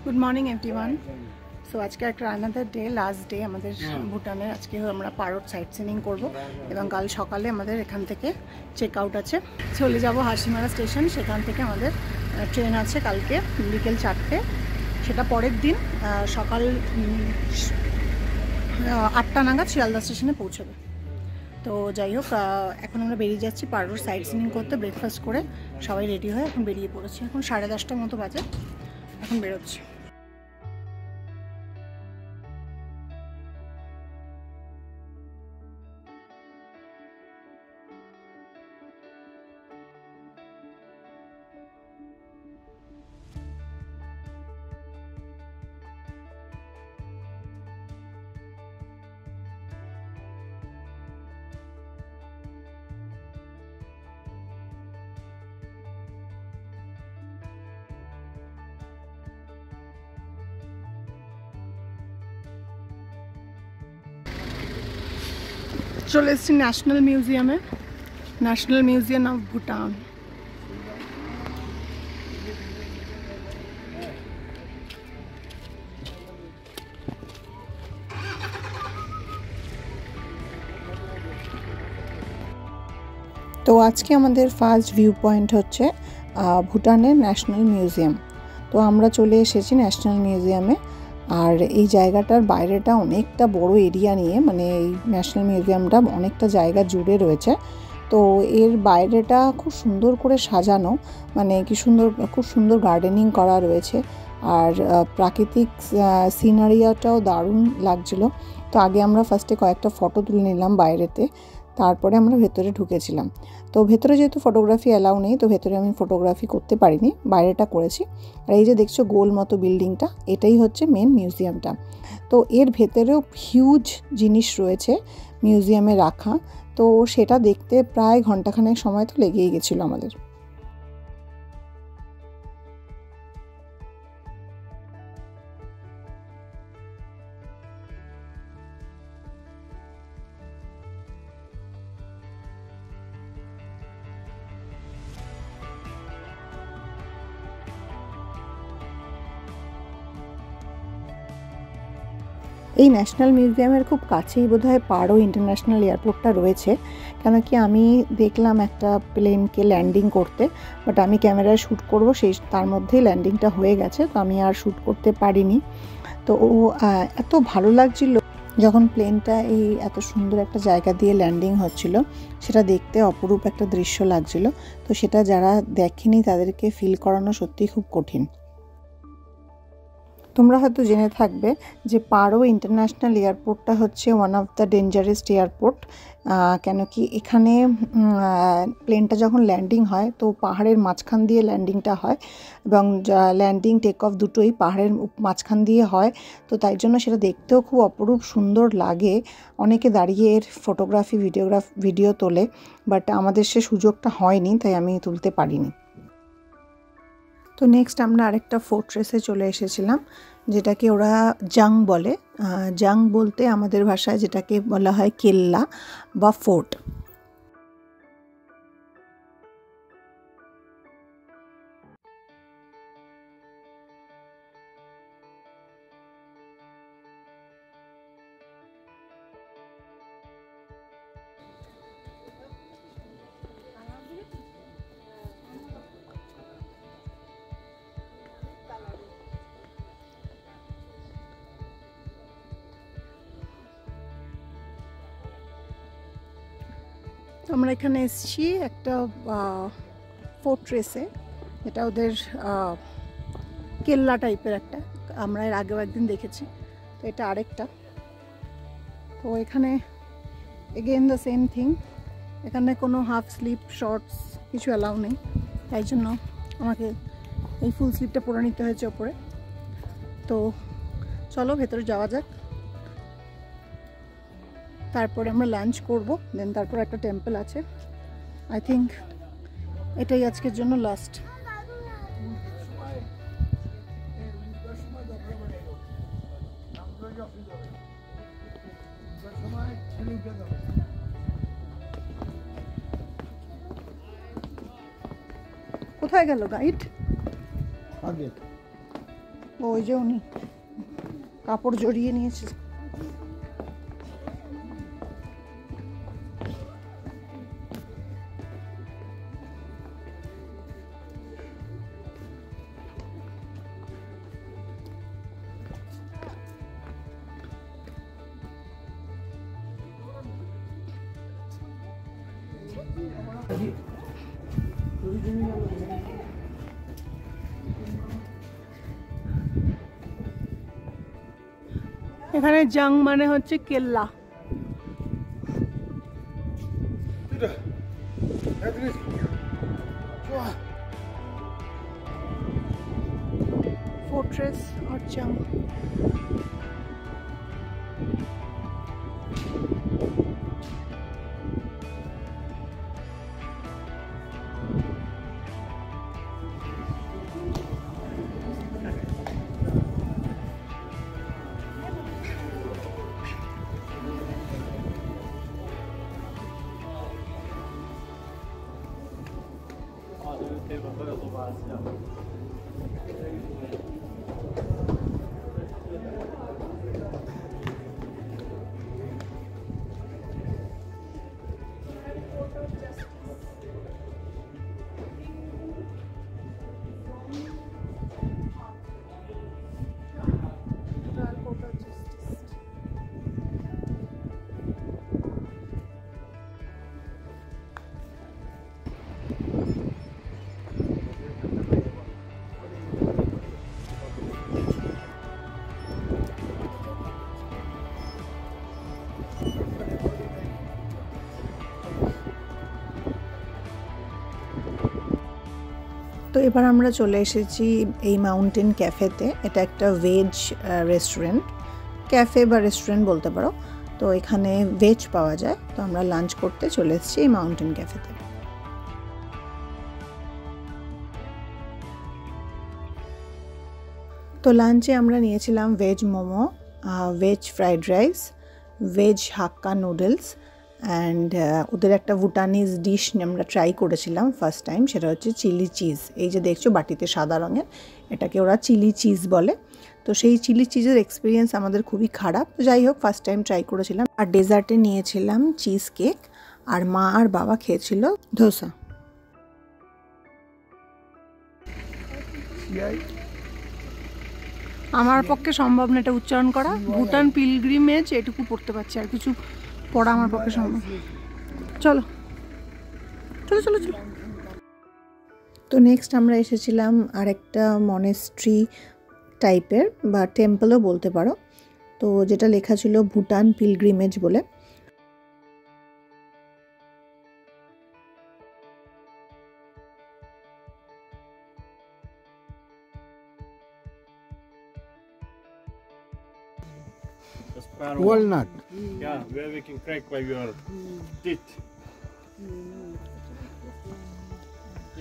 Good morning everyone. So আজকে একটা another day, last day আমাদের ভুটানের। আজকে আমরা পারোট সাইট সিনিং করবো এবং কাল সকালে আমাদের এখান থেকে চেক আউট আছে, চলে যাব হাসিমারা স্টেশন। সেখান থেকে আমাদের ট্রেন আছে কালকে বিকেল 4টে, সেটা পরের দিন সকাল 8টা নাগাদ শিয়ালদা স্টেশনে পৌঁছবে। তো যাই হোক, এখন আমরা বেরিয়ে যাচ্ছি পারোট সাইট সিনিং করতে। ব্রেকফাস্ট করে সবাই রেডি হয়ে এখন বেরিয়ে পড়েছি। এখন 10:30টার মতো বাজে, এখন বেরোচ্ছি। চলে এসেছি ন্যাশনাল মিউজিয়ামে, ন্যাশনাল মিউজিয়াম অফ ভুটান। তো আজকে আমাদের ফার্স্ট ভিউ পয়েন্ট হচ্ছে ভুটানের ন্যাশনাল মিউজিয়াম। তো আমরা চলে এসেছি ন্যাশনাল মিউজিয়ামে। আর এই জায়গাটার বাইরেটা অনেকটা বড় এরিয়া নিয়ে, মানে এই ন্যাশনাল মিউজিয়ামটা অনেকটা জায়গা জুড়ে রয়েছে। তো এর বাইরেটা খুব সুন্দর করে সাজানো, মানে খুব সুন্দর গার্ডেনিং করা রয়েছে। আর প্রাকৃতিক সিনারিটাও দারুণ লাগছিল। তো আগে আমরা ফার্স্টে কয়েকটা ফটো তুলে নিলাম বাইরেতে, তারপরে আমরা ভেতরে ঢুকেছিলাম। তো ভেতরে যেহেতু ফটোগ্রাফি অ্যালাউ নেই, তো ভেতরে আমি ফটোগ্রাফি করতে পারিনি, বাইরেটা করেছি। আর এই যে দেখছো গোল মতো বিল্ডিংটা, এটাই হচ্ছে মেন মিউজিয়ামটা। তো এর ভেতরেও হিউজ জিনিস রয়েছে মিউজিয়ামে রাখা। তো সেটা দেখতে প্রায় ঘন্টাখানেক সময় তো লেগেই গেছিলো আমাদের। এই ন্যাশনাল মিউজিয়ামের খুব কাছেই বোধহয় পারো ইন্টারন্যাশনাল এয়ারপোর্টটা রয়েছে, কেন কি আমি দেখলাম একটা প্লেনকে ল্যান্ডিং করতে, বাট আমি ক্যামেরায় শ্যুট করব তার মধ্যেই ল্যান্ডিংটা হয়ে গেছে, তো আমি আর শ্যুট করতে পারিনি। তো এত ভালো লাগছিল যখন প্লেনটা এই এত সুন্দর একটা জায়গা দিয়ে ল্যান্ডিং হচ্ছিল, সেটা দেখতে অপরূপ একটা দৃশ্য লাগছিল। তো সেটা যারা দেখেনি তাদেরকে ফিল করানো সত্যিই খুব কঠিন। তোমরা হয়তো জেনে থাকবে যে পারো ইন্টারন্যাশনাল এয়ারপোর্টটা হচ্ছে ওয়ান অফ দ্য ডেঞ্জারাস্ট এয়ারপোর্ট। কেন কি এখানে প্লেনটা যখন ল্যান্ডিং হয় তো পাহাড়ের মাঝখান দিয়ে ল্যান্ডিংটা হয়, এবং ল্যান্ডিং টেক অফ দুটোই পাহাড়ের মাঝখান দিয়ে হয়। তো তাই জন্য সেটা দেখতেও খুব অপরূপ সুন্দর লাগে। অনেকে দাঁড়িয়ে এর ফটোগ্রাফি ভিডিও তোলে, বাট আমাদের সে সুযোগটা হয়নি, তাই আমি তুলতে পারিনি। তো নেক্সট আমরা আরেকটা ফোর্ট্রেসে চলে এসেছিলাম, যেটাকে ওরা জাং বলে। জাং বলতে আমাদের ভাষায় যেটাকে বলা হয় কেল্লা বা ফোর্ট। আমরা এখানে এসেছি একটা ফোর্ট্রেসে, এটা ওদের কেল্লা টাইপের একটা, আমরা এর আগেও একদিন দেখেছি। তো এটা আরেকটা। তো এখানে এগেইন দ্য সেম থিং, এখানে কোনো হাফ স্লিপ শর্টস কিছু অ্যালাউ নেই, তাই জন্য আমাকে এই ফুল স্লিপটা পরে নিতে হয়েছে ওপরে। তো চলো ভেতরে যাওয়া যাক, তারপরে আমরা লাঞ্চ করব, দেন তারপর একটা টেম্পল আছে। আই থিঙ্ক এটাই আজকের জন্য লাস্ট। কোথায় গেল গাইড? আগে ওই যে উনি কাপড় জড়িয়ে নিয়েছে। এখানে জাং মানে হচ্ছে কেল্লা। फोर्ट्रेस और जंग। তো এবার আমরা চলে এসেছি এই মাউন্টেন ক্যাফেতে। এটা একটা ভেজ রেস্টুরেন্ট, ক্যাফে বা রেস্টুরেন্ট বলতে পারো। তো এখানে ভেজ পাওয়া যায়। তো আমরা লাঞ্চ করতে চলে এসেছি এই মাউন্টেন ক্যাফেতে। তো লাঞ্চে আমরা নিয়েছিলাম veg momo, veg fried rice, veg hakka noodles and ওদের একটা ভুটানিজ ডিশ আমরা ট্রাই করেছিলাম ফার্স্ট টাইম, সেটা হচ্ছে চিলি চিজ। এই যে দেখছো বাটিতে সাদা রঙের, এটাকে ওরা চিলি চিজ বলে। তো সেই চিলি চিজের এক্সপিরিয়েন্স আমাদের খুবই খারাপ। তো যাই হোক, ফার্স্ট টাইম ট্রাই করেছিলাম। আর ডেজার্টে নিয়েছিলাম চিজ কেক, আর মা আর বাবা খেয়েছিল ধোসা। আমার পক্ষে সম্ভব না এটা উচ্চারণ করা। ভুটান পিলগ্রিমেজ এটুকু পড়তে পারছি, আর কিছু পড়া আমার পক্ষে সম্ভব। চলো চলো চলো চলো। তো নেক্সট আমরা এসেছিলাম আরেকটা মনেস্ট্রি টাইপের বা টেম্পলও বলতে পারো। তো যেটা লেখা ছিল ভুটান পিলগ্রিমেজ বলে। walnut. Yeah, where we can crack by your teeth.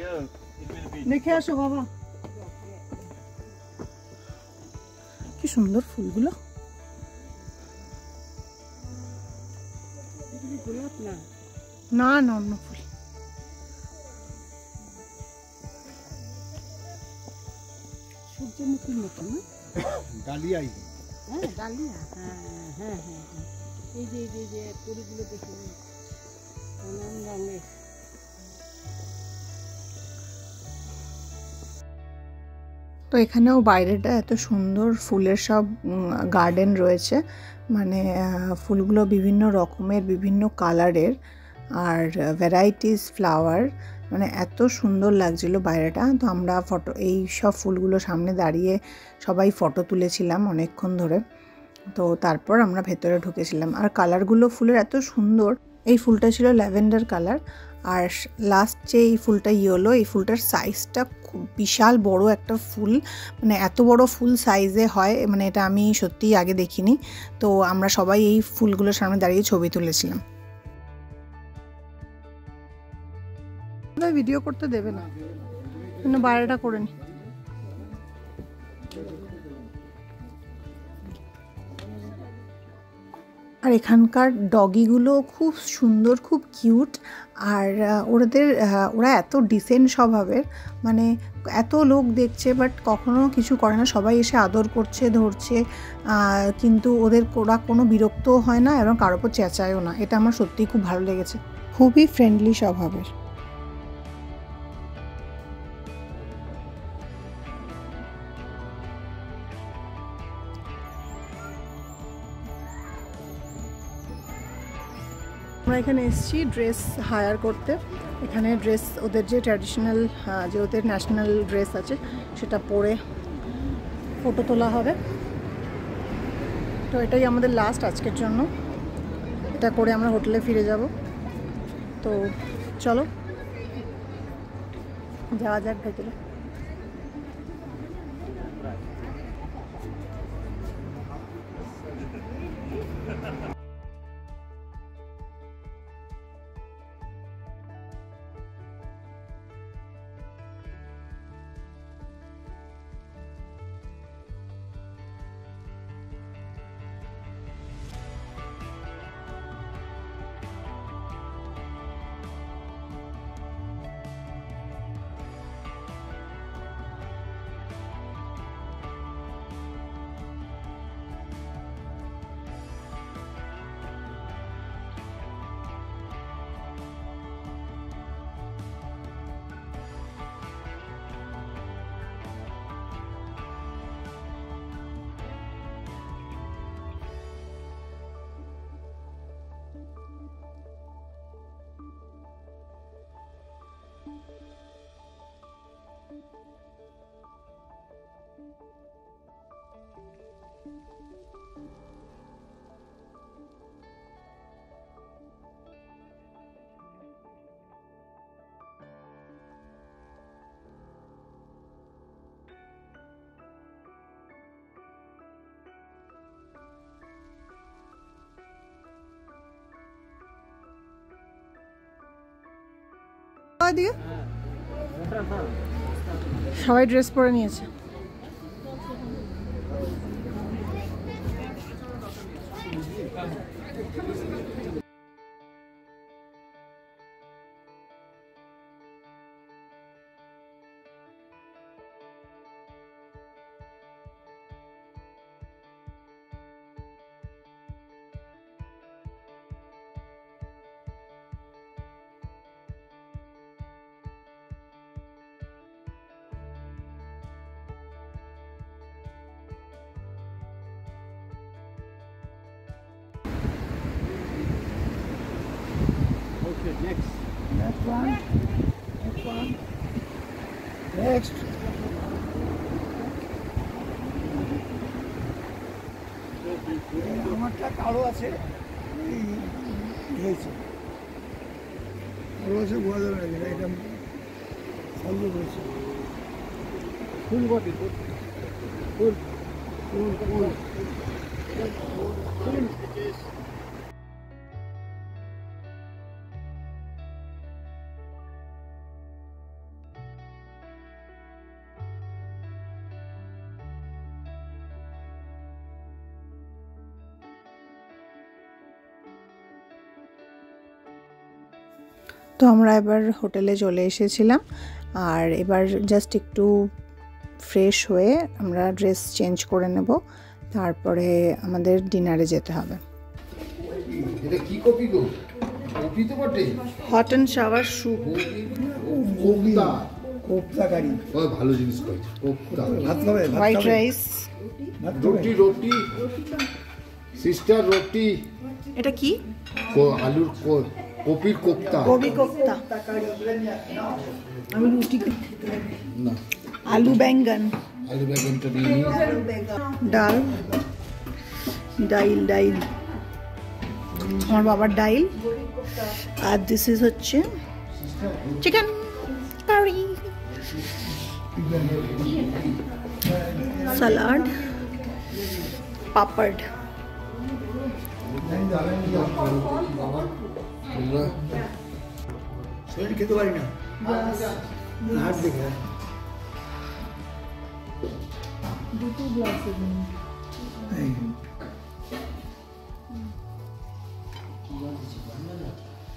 Yeah, it will be. দেখে আসো বাবা, কি সুন্দর ফুলগুলো। না না, অন্য ফুল। সূর্যমুখীর মতো না? ডালিয়াই। হ্যাঁ ডালিয়া, হ্যাঁ হ্যাঁ হ্যাঁ হ্যাঁ। এই যে এই যে পরিগুলো দেখে নানান রঙের। তো এখানেও বাইরেটা এত সুন্দর, ফুলের সব গার্ডেন রয়েছে, মানে ফুলগুলো বিভিন্ন রকমের, বিভিন্ন কালারের, আর ভ্যারাইটিস ফ্লাওয়ার, মানে এত সুন্দর লাগছিল বাইরেটা। তো আমরা এই সব ফুলগুলো সামনে দাঁড়িয়ে সবাই ফটো তুলেছিলাম অনেকক্ষণ ধরে। তো তারপর আমরা ভেতরে ঢুকেছিলাম। আর কালারগুলো ফুলের এত সুন্দর। এই ফুলটা ছিল ল্যাভেন্ডার কালার, আর লাস্ট যে এই ফুলটা ইয়েলো, এই ফুলটার সাইজটা খুব বিশাল বড় একটা ফুল, মানে এত বড় ফুল সাইজে হয়, মানে এটা আমি সত্যিই আগে দেখিনি। তো আমরা সবাই এই ফুলগুলোর সামনে দাঁড়িয়ে ছবি তুলেছিলাম। ভিডিও করতে দেবে না, কিন্তু বাইরেটা করে নি। আর আর এখানকার ডগিগুলো খুব সুন্দর, খুব কিউট। আর ওরা এত ডিসেন্ট স্বভাবের, মানে এত লোক দেখছে বাট কখনো কিছু করে না, সবাই এসে আদর করছে, ধরছে, কিন্তু ওরা কোনো বিরক্তও হয় না এবং কারোর উপর চেঁচায়ও না। এটা আমার সত্যিই খুব ভালো লেগেছে, খুবই ফ্রেন্ডলি স্বভাবের। আমরা এখানে এসেছি ড্রেস হায়ার করতে। এখানে ড্রেস, ওদের যে ট্র্যাডিশনাল, যে ওদের ন্যাশনাল ড্রেস আছে সেটা পরে ফটো তোলা হবে। তো এটাই আমাদের লাস্ট আজকের জন্য, এটা করে আমরা হোটেলে ফিরে যাব। তো চলো যাওয়া যাক ভেতরে। দিয়ে সবাই ড্রেস পরে নিয়েছে। Okay, next. Next one. Next one. Next. আমারটা কালো আছে, হয়েছে কালো আছে, বোঝা যাবে না, এটা সামনে রয়েছে। ফুল বডি, ফুল ফুল ফুল ফুল ফুল। তো আমরা এবার হোটেলে চলে এসেছিলাম, আর এবার জাস্ট একটু ফ্রেশ হয়ে আমরা ড্রেস চেঞ্জ করে নেব, তারপরে আমাদের ডিনারে যেতে হবে। এটা কি কপি গো? কপি তো বটে। Hot and sour soup, kofta, kofta curry. ও ভালো জিনিস কইছে, কোপ্তা। ভাত খাবে? হোয়াইট রাইস, রুটি, রুটি সিস্টার, রুটি। এটা কি? আলুর কপির কোপ্তা, গোবি কোপ্তা। আমি রুটি না, আলু বেঙ্গন, আলু বেগুনটা দিয়ে ডাল, ডাইল ডাইল, আমার বাবার ডাইল। আর দিস ইজ হচ্ছে চিকেন কারি, সালাড, পাপড়। শরীর খেতে পারি না, হাত দেখে দুটো গ্লাস।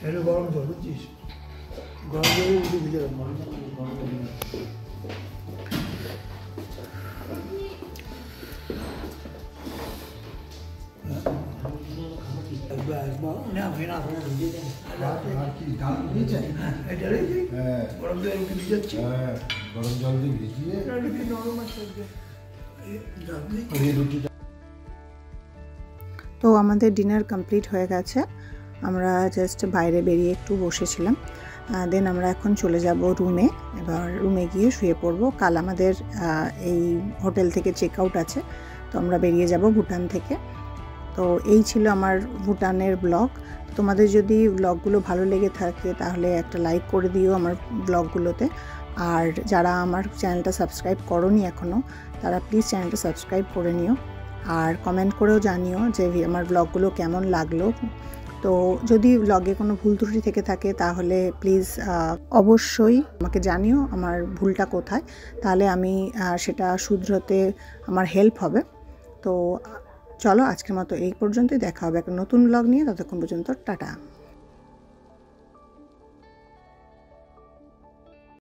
এটা গরম জল বুঝছিস, গরম জলে উঠে ভিজে রাখবো। গরম জল দিয়ে ভিজিয়ে তো আমাদের ডিনার কমপ্লিট হয়ে গেছে, আমরা জাস্ট বাইরে বেরিয়ে একটু বসেছিলাম। দেন আমরা এখন চলে যাব রুমে। এবার রুমে গিয়ে শুয়ে পড়বো। কাল আমাদের এই হোটেল থেকে চেক আউট আছে, তো আমরা বেরিয়ে যাব ভুটান থেকে। তো এই ছিল আমার ভুটানের ব্লগ। তোমাদের যদি ব্লগগুলো ভালো লেগে থাকে তাহলে একটা লাইক করে দিও আমার ব্লগগুলোতে। আর যারা আমার চ্যানেলটা সাবস্ক্রাইব করোনি এখনও, তারা প্লিজ চ্যানেলটা সাবস্ক্রাইব করে নিও। আর কমেন্ট করেও জানিও যে আমার ব্লগগুলো কেমন লাগলো। তো যদি ব্লগে কোনো ভুল ত্রুটি থেকে থাকে তাহলে প্লিজ অবশ্যই আমাকে জানিও আমার ভুলটা কোথায়, তাহলে আমি সেটা শুধরোতে আমার হেল্প হবে। তো চলো আজকের মতো এই পর্যন্তই, দেখা হবে একটা নতুন ব্লগ নিয়ে। ততক্ষণ পর্যন্ত টাটা।